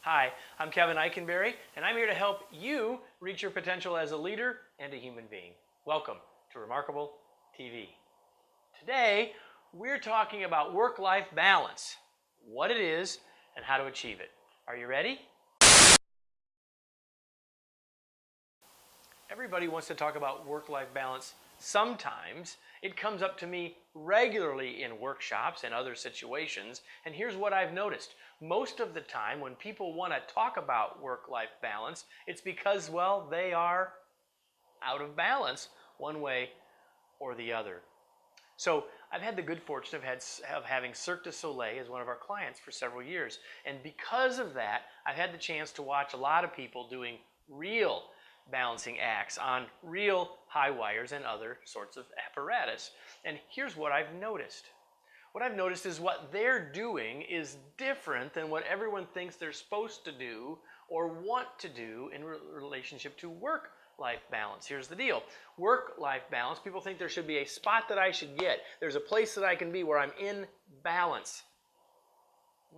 Hi, I'm Kevin Eikenberry, and I'm here to help you reach your potential as a leader and a human being. Welcome to Remarkable TV. Today, we're talking about work-life balance, what it is, and how to achieve it. Are you ready? Everybody wants to talk about work-life balance sometimes. It comes up to me regularly in workshops and other situations, and here's what I've noticed. Most of the time when people want to talk about work-life balance, it's because, well, they are out of balance one way or the other. So I've had the good fortune of having Cirque du Soleil as one of our clients for several years, and because of that, I've had the chance to watch a lot of people doing real balancing acts on real high wires and other sorts of apparatus. And here's what I've noticed. What I've noticed is what they're doing is different than what everyone thinks they're supposed to do or want to do in relationship to work-life balance. Here's the deal. Work-life balance, people think there should be a spot that I should get. There's a place that I can be where I'm in balance.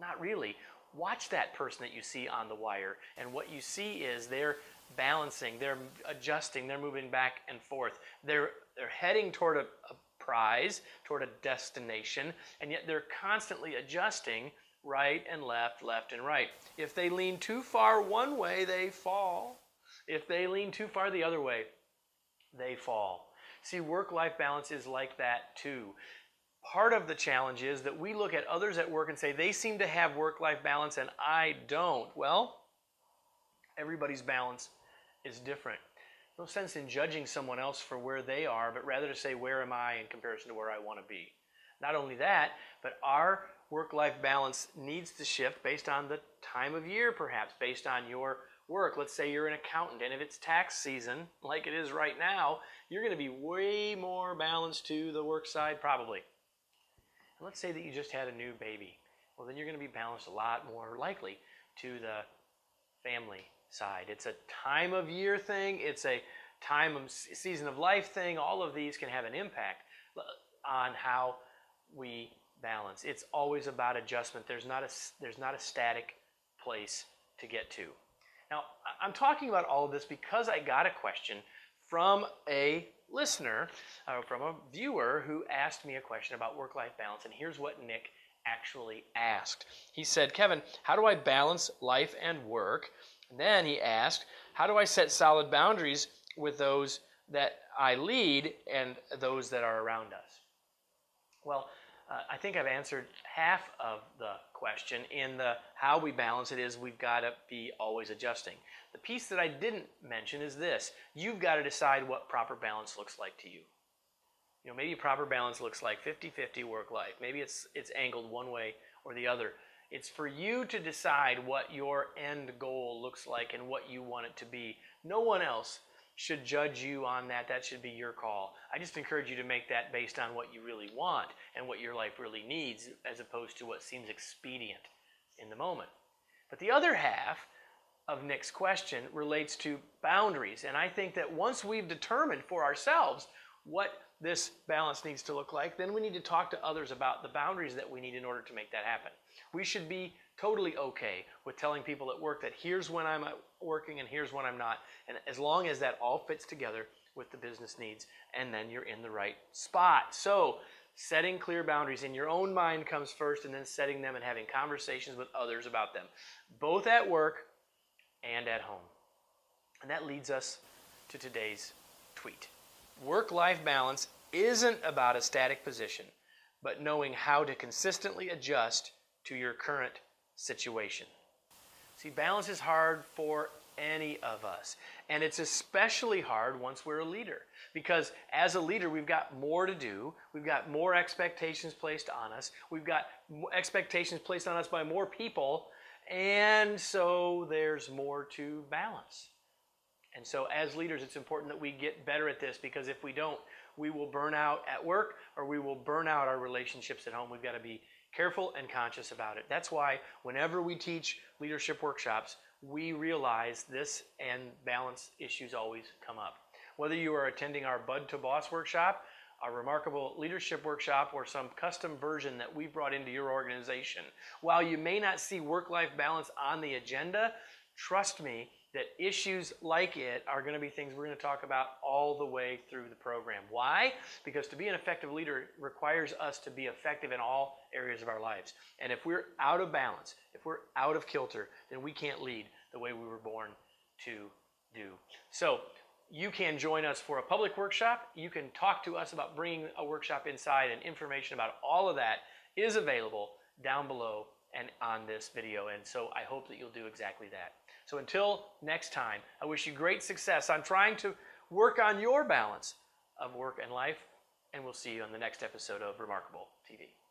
Not really. Watch that person that you see on the wire, and what you see is they're balancing, they're adjusting, they're moving back and forth. They're heading toward a prize, toward a destination, and yet they're constantly adjusting right and left, left and right. If they lean too far one way, they fall. If they lean too far the other way, they fall. See, work-life balance is like that too. Part of the challenge is that we look at others at work and say, they seem to have work-life balance and I don't. Well, everybody's balance is different. No sense in judging someone else for where they are, but rather to say, where am I in comparison to where I want to be? Not only that, but our work-life balance needs to shift based on the time of year, perhaps, based on your work. Let's say you're an accountant, and if it's tax season, like it is right now, you're going to be way more balanced to the work side, probably. And let's say that you just had a new baby. Well, then you're going to be balanced a lot more likely to the family side. It's a time of year thing. It's a time of season of life thing. All of these can have an impact on how we balance. It's always about adjustment. There's not a static place to get to. Now, I'm talking about all of this because I got a question from a listener, from a viewer who asked me a question about work-life balance, and here's what Nick actually asked. He said, Kevin, how do I balance life and work? And then he asked, how do I set solid boundaries with those that I lead and those that are around us? Well, I think I've answered half of the question in the how we balance it is we've got to be always adjusting. The piece that I didn't mention is this. You've got to decide what proper balance looks like to you. You know, maybe proper balance looks like 50-50 work-life. Maybe it's angled one way or the other. It's for you to decide what your end goal looks like and what you want it to be. No one else should judge you on that. That should be your call. I just encourage you to make that based on what you really want and what your life really needs, as opposed to what seems expedient in the moment. But the other half of Nick's question relates to boundaries. And I think that once we've determined for ourselves what this balance needs to look like, then we need to talk to others about the boundaries that we need in order to make that happen. We should be totally okay with telling people at work that here's when I'm working and here's when I'm not. And as long as that all fits together with the business needs, and then you're in the right spot. So setting clear boundaries in your own mind comes first, and then setting them and having conversations with others about them, both at work and at home. And that leads us to today's tweet. Work-life balance isn't about a static position, but knowing how to consistently adjust to your current situation. See, balance is hard for any of us, and it's especially hard once we're a leader, because as a leader we've got more to do, we've got more expectations placed on us, we've got expectations placed on us by more people, and so there's more to balance. And so as leaders, it's important that we get better at this, because if we don't, we will burn out at work or we will burn out our relationships at home. We've got to be careful and conscious about it. That's why whenever we teach leadership workshops, we realize this and balance issues always come up. Whether you are attending our Bud to Boss workshop our Remarkable Leadership Workshop or some custom version that we brought into your organization. While you may not see work-life balance on the agenda, trust me that issues like it are going to be things we're going to talk about all the way through the program. Why? Because to be an effective leader requires us to be effective in all areas of our lives. And if we're out of balance, if we're out of kilter, then we can't lead the way we were born to do. So you can join us for a public workshop. You can talk to us about bringing a workshop inside, and information about all of that is available down below and on this video. And so I hope that you'll do exactly that. So until next time, I wish you great success on trying to work on your balance of work and life, and we'll see you on the next episode of Remarkable TV.